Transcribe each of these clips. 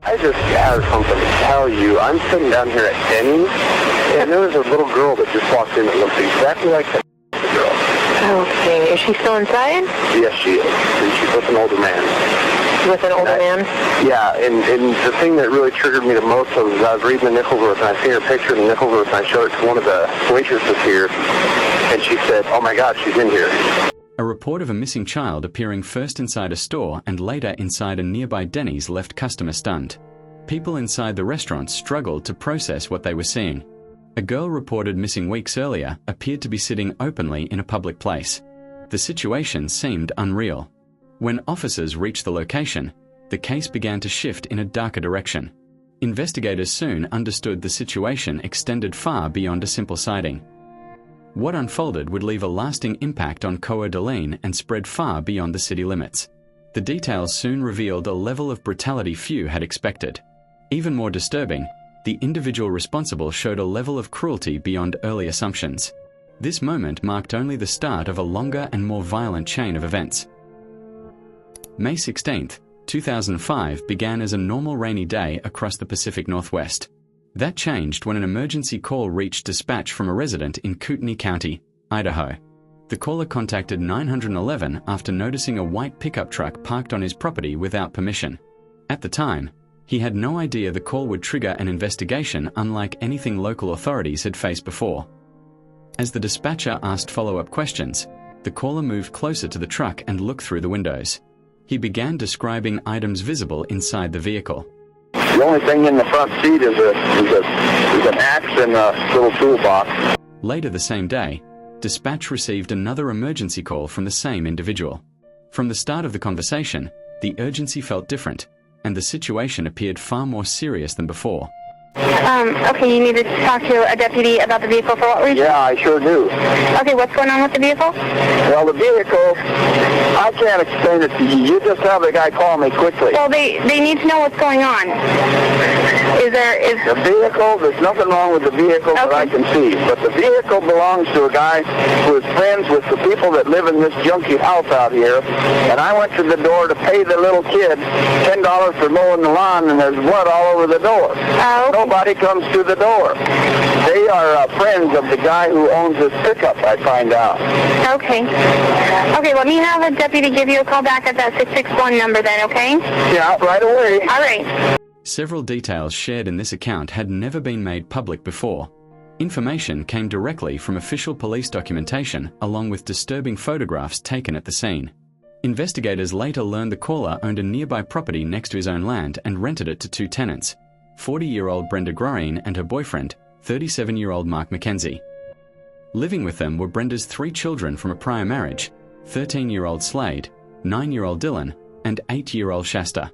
I just have something to tell you. I'm sitting down here at Denny's, and there was a little girl that just walked in that looks exactly like that girl. Okay. Is she still inside? Yes, she is. And she's with an older man. With an older man? Yeah, and the thing that really triggered me the most was I was reading the Nickelverse, and I seen her picture in the Nickelverse, and I showed it to one of the waitresses here, and she said, "Oh my God, she's in here." A report of a missing child appearing first inside a store and later inside a nearby Denny's left customers stunned. People inside the restaurant struggled to process what they were seeing. A girl reported missing weeks earlier appeared to be sitting openly in a public place. The situation seemed unreal. When officers reached the location, the case began to shift in a darker direction. Investigators soon understood the situation extended far beyond a simple sighting. What unfolded would leave a lasting impact on Coeur d'Alene and spread far beyond the city limits. The details soon revealed a level of brutality few had expected. Even more disturbing, the individual responsible showed a level of cruelty beyond early assumptions. This moment marked only the start of a longer and more violent chain of events. May 16, 2005 began as a normal rainy day across the Pacific Northwest. That changed when an emergency call reached dispatch from a resident in Kootenai County, Idaho. The caller contacted 911 after noticing a white pickup truck parked on his property without permission. At the time, he had no idea the call would trigger an investigation unlike anything local authorities had faced before. As the dispatcher asked follow-up questions, the caller moved closer to the truck and looked through the windows. He began describing items visible inside the vehicle. The only thing in the front seat is an axe and a little toolbox. Later the same day, dispatch received another emergency call from the same individual. From the start of the conversation, the urgency felt different, and the situation appeared far more serious than before. Okay, you needed to talk to a deputy about the vehicle for what reason? Yeah, I sure do. Okay, what's going on with the vehicle? Well, the vehicle, I can't explain it to you. You just have the guy call me quickly. Well, they need to know what's going on. The vehicle, there's nothing wrong with the vehicle that I can see, but the vehicle belongs to a guy who is friends with the people that live in this junky house out here, and I went to the door to pay the little kid $10 for mowing the lawn, and there's blood all over the door. Nobody comes to the door. They are friends of the guy who owns this pickup, I find out. Okay. Okay, let me have a deputy give you a call back at that 661 number then, okay? Yeah, right away. All right. Several details shared in this account had never been made public before. Information came directly from official police documentation along with disturbing photographs taken at the scene. Investigators later learned the caller owned a nearby property next to his own land and rented it to two tenants, 40-year-old Brenda Groene and her boyfriend, 37-year-old Mark McKenzie. Living with them were Brenda's three children from a prior marriage, 13-year-old Slade, 9-year-old Dylan, and 8-year-old Shasta.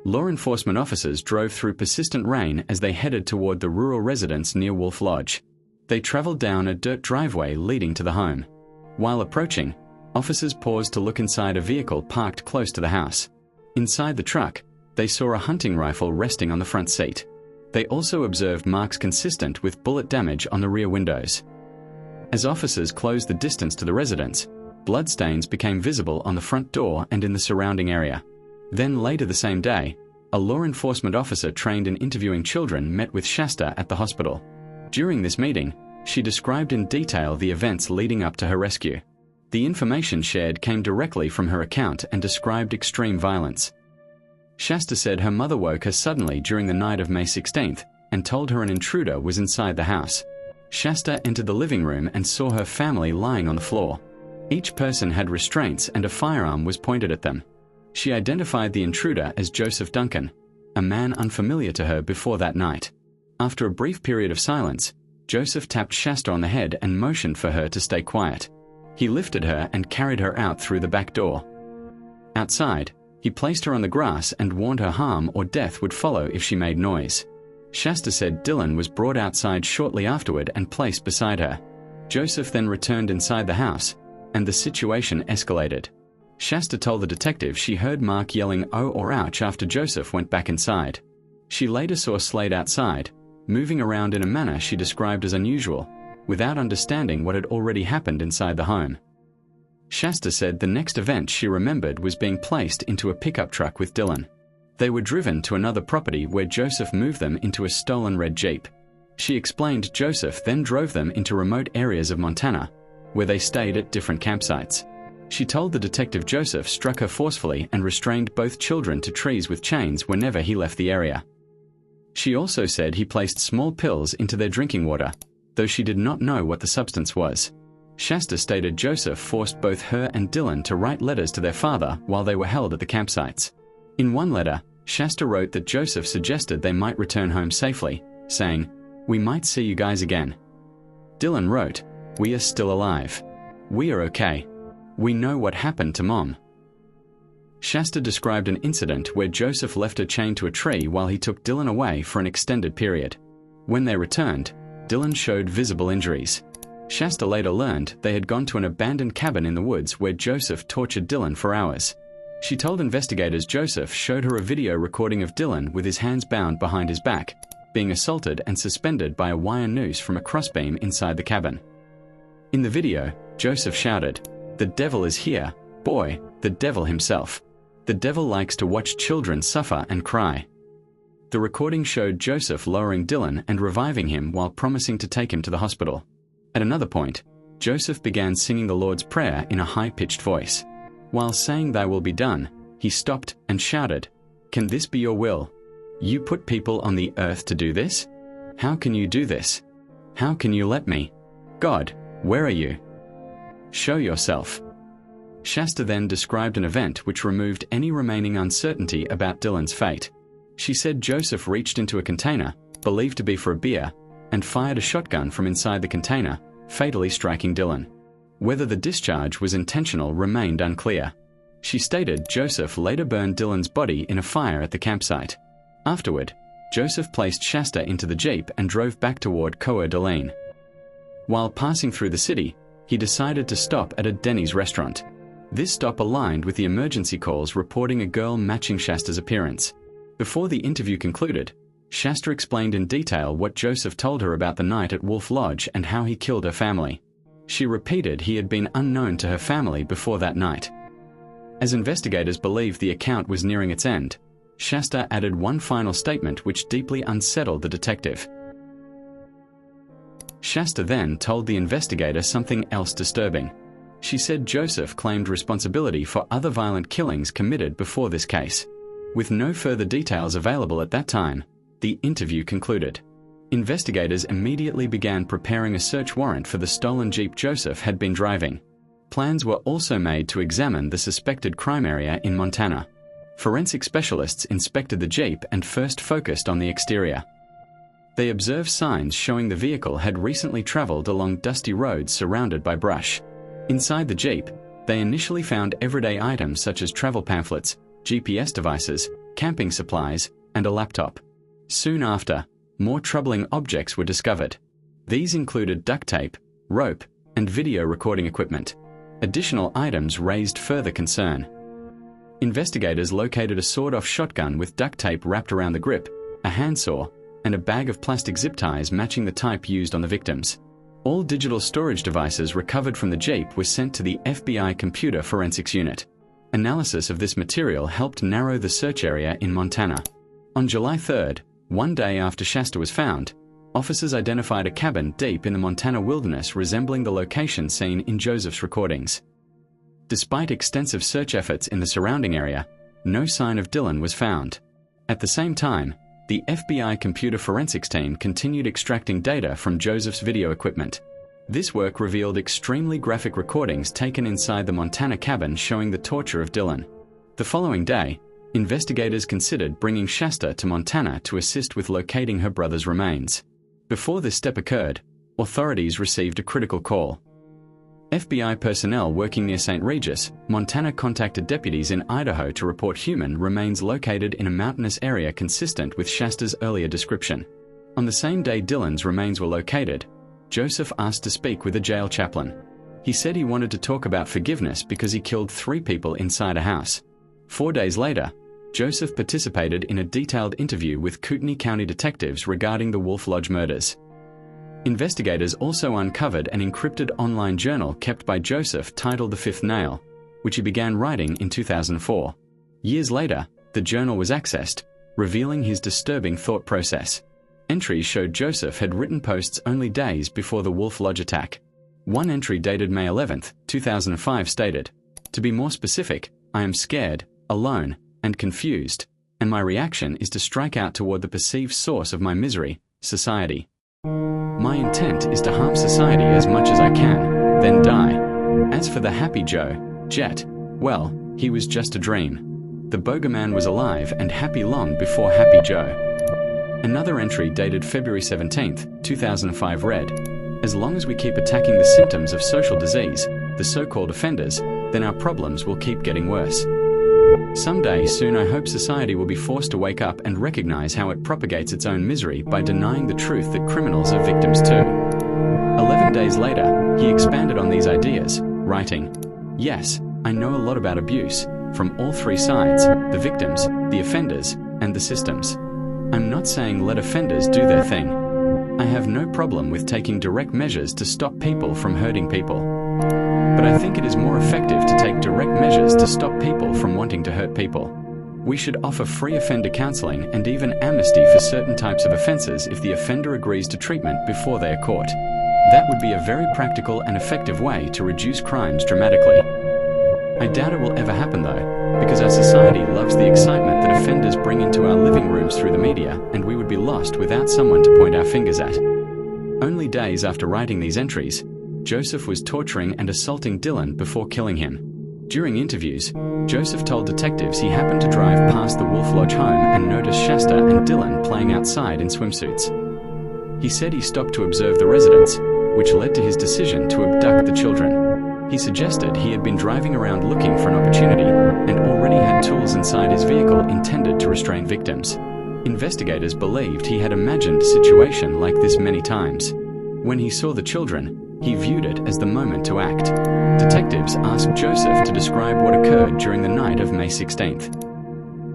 Law enforcement officers drove through persistent rain as they headed toward the rural residence near Wolf Lodge. They traveled down a dirt driveway leading to the home. While approaching, officers paused to look inside a vehicle parked close to the house. Inside the truck, they saw a hunting rifle resting on the front seat. They also observed marks consistent with bullet damage on the rear windows. As officers closed the distance to the residence, bloodstains became visible on the front door and in the surrounding area. Then later the same day, a law enforcement officer trained in interviewing children met with Shasta at the hospital. During this meeting, she described in detail the events leading up to her rescue. The information shared came directly from her account and described extreme violence. Shasta said her mother woke her suddenly during the night of May 16th and told her an intruder was inside the house. Shasta entered the living room and saw her family lying on the floor. Each person had restraints and a firearm was pointed at them. She identified the intruder as Joseph Duncan, a man unfamiliar to her before that night. After a brief period of silence, Joseph tapped Shasta on the head and motioned for her to stay quiet. He lifted her and carried her out through the back door. Outside, he placed her on the grass and warned her harm or death would follow if she made noise. Shasta said Dylan was brought outside shortly afterward and placed beside her. Joseph then returned inside the house, and the situation escalated. Shasta told the detective she heard Mark yelling "oh" or "ouch" after Joseph went back inside. She later saw Slade outside, moving around in a manner she described as unusual, without understanding what had already happened inside the home. Shasta said the next event she remembered was being placed into a pickup truck with Dylan. They were driven to another property where Joseph moved them into a stolen red Jeep. She explained Joseph then drove them into remote areas of Montana, where they stayed at different campsites. She told the detective Joseph struck her forcefully and restrained both children to trees with chains whenever he left the area. She also said he placed small pills into their drinking water, though she did not know what the substance was. Shasta stated Joseph forced both her and Dylan to write letters to their father while they were held at the campsites. In one letter, Shasta wrote that Joseph suggested they might return home safely, saying, "We might see you guys again." Dylan wrote, "We are still alive. We are okay. We know what happened to Mom." Shasta described an incident where Joseph left her chained to a tree while he took Dylan away for an extended period. When they returned, Dylan showed visible injuries. Shasta later learned they had gone to an abandoned cabin in the woods where Joseph tortured Dylan for hours. She told investigators Joseph showed her a video recording of Dylan with his hands bound behind his back, being assaulted and suspended by a wire noose from a crossbeam inside the cabin. In the video, Joseph shouted, "The devil is here, boy, the devil himself. The devil likes to watch children suffer and cry." The recording showed Joseph lowering Dylan and reviving him while promising to take him to the hospital. At another point, Joseph began singing the Lord's Prayer in a high-pitched voice. While saying "Thy will be done," he stopped and shouted, "Can this be your will? You put people on the earth to do this? How can you do this? How can you let me? God, where are you? Show yourself." Shasta then described an event which removed any remaining uncertainty about Dylan's fate. She said Joseph reached into a container, believed to be for a beer, and fired a shotgun from inside the container, fatally striking Dylan. Whether the discharge was intentional remained unclear. She stated Joseph later burned Dylan's body in a fire at the campsite. Afterward, Joseph placed Shasta into the Jeep and drove back toward Coeur d'Alene. While passing through the city, he decided to stop at a Denny's restaurant. This stop aligned with the emergency calls reporting a girl matching Shasta's appearance. Before the interview concluded, Shasta explained in detail what Joseph told her about the night at Wolf Lodge and how he killed her family. She repeated he had been unknown to her family before that night. As investigators believed the account was nearing its end, Shasta added one final statement which deeply unsettled the detective. Shasta then told the investigator something else disturbing. She said Joseph claimed responsibility for other violent killings committed before this case. With no further details available at that time, the interview concluded. Investigators immediately began preparing a search warrant for the stolen Jeep Joseph had been driving. Plans were also made to examine the suspected crime area in Montana. Forensic specialists inspected the Jeep and first focused on the exterior. They observed signs showing the vehicle had recently traveled along dusty roads surrounded by brush. Inside the Jeep, they initially found everyday items such as travel pamphlets, GPS devices, camping supplies, and a laptop. Soon after, more troubling objects were discovered. These included duct tape, rope, and video recording equipment. Additional items raised further concern. Investigators located a sawed-off shotgun with duct tape wrapped around the grip, a handsaw, and a bag of plastic zip ties matching the type used on the victims. All digital storage devices recovered from the Jeep were sent to the FBI Computer Forensics Unit. Analysis of this material helped narrow the search area in Montana. On July 3rd, one day after Shasta was found, officers identified a cabin deep in the Montana wilderness resembling the location seen in Joseph's recordings. Despite extensive search efforts in the surrounding area, no sign of Dylan was found. At the same time, the FBI computer forensics team continued extracting data from Joseph's video equipment. This work revealed extremely graphic recordings taken inside the Montana cabin showing the torture of Dylan. The following day, investigators considered bringing Shasta to Montana to assist with locating her brother's remains. Before this step occurred, authorities received a critical call. FBI personnel working near St. Regis, Montana contacted deputies in Idaho to report human remains located in a mountainous area consistent with Shasta's earlier description. On the same day Dylan's remains were located, Joseph asked to speak with a jail chaplain. He said he wanted to talk about forgiveness because he killed 3 people inside a house. 4 days later, Joseph participated in a detailed interview with Kootenai County detectives regarding the Wolf Lodge murders. Investigators also uncovered an encrypted online journal kept by Joseph titled The Fifth Nail, which he began writing in 2004. Years later, The journal was accessed, revealing his disturbing thought process. Entries showed Joseph had written posts only days before the Wolf Lodge attack. One entry dated May 11, 2005 stated, "To be more specific, I am scared, alone, and confused, and my reaction is to strike out toward the perceived source of my misery, society. My intent is to harm society as much as I can, then die. As for the Happy Joe, Jet, well, he was just a dream. The Bogeyman was alive and happy long before Happy Joe." Another entry dated February 17, 2005 read, "As long as we keep attacking the symptoms of social disease, the so-called offenders, then our problems will keep getting worse. Someday soon I hope society will be forced to wake up and recognize how it propagates its own misery by denying the truth that criminals are victims too." 11 days later, he expanded on these ideas, writing, "Yes, I know a lot about abuse, from all three sides, the victims, the offenders, and the systems. I'm not saying let offenders do their thing. I have no problem with taking direct measures to stop people from hurting people. But I think it is more effective to take direct measures to stop people from wanting to hurt people. We should offer free offender counseling and even amnesty for certain types of offenses if the offender agrees to treatment before they are caught. That would be a very practical and effective way to reduce crimes dramatically. I doubt it will ever happen though, because our society loves the excitement that offenders bring into our living rooms through the media, and we would be lost without someone to point our fingers at." Only days after writing these entries, Joseph was torturing and assaulting Dylan before killing him. During interviews, Joseph told detectives he happened to drive past the Wolf Lodge home and noticed Shasta and Dylan playing outside in swimsuits. He said he stopped to observe the residence, which led to his decision to abduct the children. He suggested he had been driving around looking for an opportunity and already had tools inside his vehicle intended to restrain victims. Investigators believed he had imagined a situation like this many times. When he saw the children, he viewed it as the moment to act. Detectives asked Joseph to describe what occurred during the night of May 16th.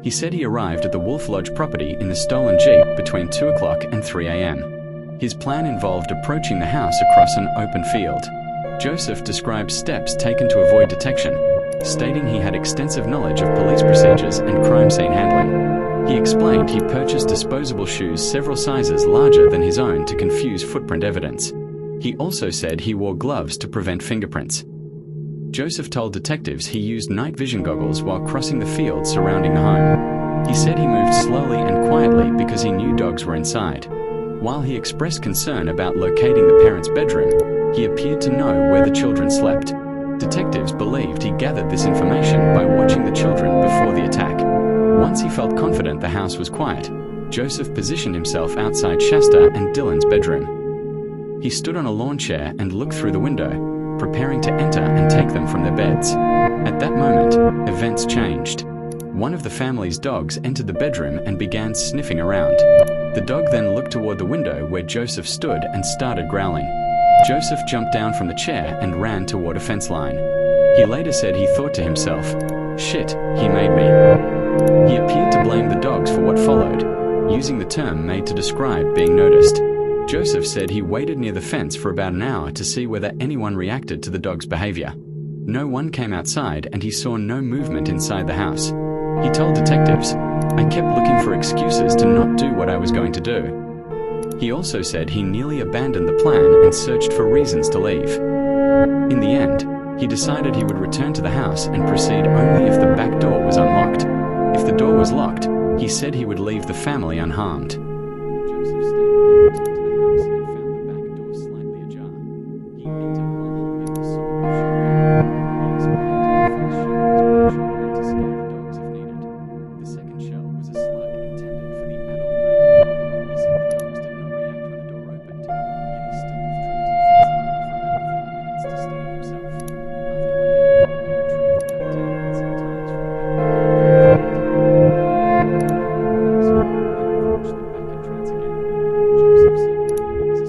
He said he arrived at the Wolf Lodge property in the stolen Jeep between 2 o'clock and 3 a.m. His plan involved approaching the house across an open field. Joseph described steps taken to avoid detection, stating he had extensive knowledge of police procedures and crime scene handling. He explained he purchased disposable shoes several sizes larger than his own to confuse footprint evidence. He also said he wore gloves to prevent fingerprints. Joseph told detectives he used night vision goggles while crossing the field surrounding the home. He said he moved slowly and quietly because he knew dogs were inside. While he expressed concern about locating the parents' bedroom, he appeared to know where the children slept. Detectives believed he gathered this information by watching the children before the attack. Once he felt confident the house was quiet, Joseph positioned himself outside Shasta and Dylan's bedroom. He stood on a lawn chair and looked through the window, preparing to enter and take them from their beds. At that moment, events changed. One of the family's dogs entered the bedroom and began sniffing around. The dog then looked toward the window where Joseph stood and started growling. Joseph jumped down from the chair and ran toward a fence line. He later said he thought to himself, "Shit, he made me." He appeared to blame the dogs for what followed, using the term made to describe being noticed. Joseph said he waited near the fence for about an hour to see whether anyone reacted to the dog's behavior. No one came outside and he saw no movement inside the house. He told detectives, "I kept looking for excuses to not do what I was going to do." He also said he nearly abandoned the plan and searched for reasons to leave. In the end, he decided he would return to the house and proceed only if the back door was unlocked. If the door was locked, he said he would leave the family unharmed. Joseph stated he returned to the house and found the back door slightly ajar. He entered while holding a sword. He explained the first shell was punctured meant to scare the dogs if needed. The second shell was a slug intended for the adult male. He said the dogs did not react when the door opened, yet he still withdrew to the fence line for about 30 minutes to steady himself. After waiting, he retrieved the duct tape and some ties from the back door. Then approached the back entrance again. Joseph said bringing his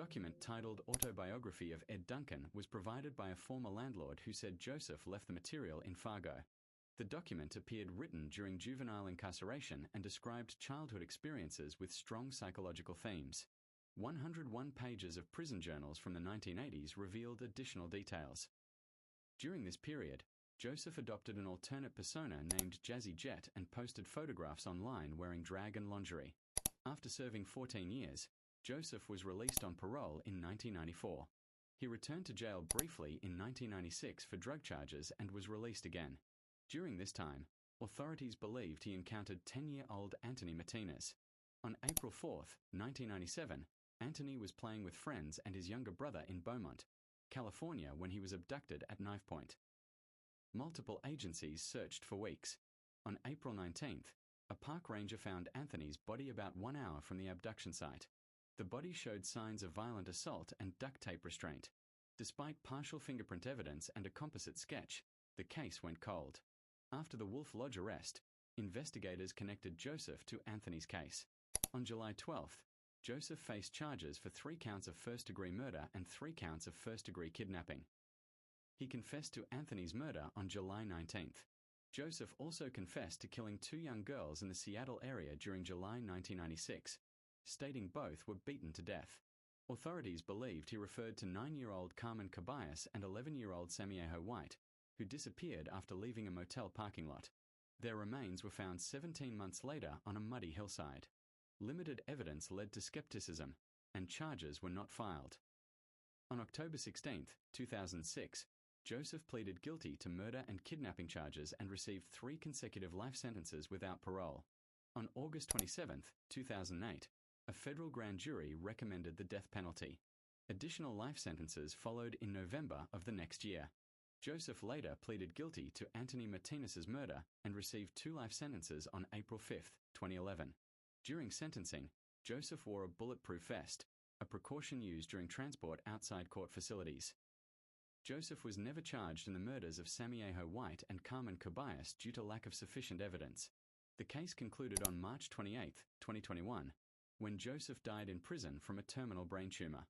document titled Autobiography of Ed Duncan was provided by a former landlord who said Joseph left the material in Fargo. The document appeared written during juvenile incarceration and described childhood experiences with strong psychological themes. 101 pages of prison journals from the 1980s revealed additional details. During this period, Joseph adopted an alternate persona named Jazzy Jet and posted photographs online wearing drag and lingerie. After serving 14 years, Joseph was released on parole in 1994. He returned to jail briefly in 1996 for drug charges and was released again. During this time, authorities believed he encountered 10-year-old Anthony Martinez. On April 4, 1997, Anthony was playing with friends and his younger brother in Beaumont, California when he was abducted at knife point. Multiple agencies searched for weeks. On April 19th, a park ranger found Anthony's body about 1 hour from the abduction site. The body showed signs of violent assault and duct tape restraint. Despite partial fingerprint evidence and a composite sketch, the case went cold. After the Wolf Lodge arrest, investigators connected Joseph to Anthony's case. On July 12th, Joseph faced charges for 3 counts of first-degree murder and 3 counts of first-degree kidnapping. He confessed to Anthony's murder on July 19th. Joseph also confessed to killing 2 young girls in the Seattle area during July 1996, stating both were beaten to death. Authorities believed he referred to 9-year-old Carmen Cabayas and 11-year-old Samiejo White, who disappeared after leaving a motel parking lot. Their remains were found 17 months later on a muddy hillside. Limited evidence led to skepticism, and charges were not filed. On October 16, 2006, Joseph pleaded guilty to murder and kidnapping charges and received 3 consecutive life sentences without parole. On August 27, 2008, a federal grand jury recommended the death penalty. Additional life sentences followed in November of the next year. Joseph later pleaded guilty to Anthony Martinez's murder and received 2 life sentences on April 5, 2011. During sentencing, Joseph wore a bulletproof vest, a precaution used during transport outside court facilities. Joseph was never charged in the murders of Samiejo White and Carmen Cabayas due to lack of sufficient evidence. The case concluded on March 28, 2021, when Joseph died in prison from a terminal brain tumor.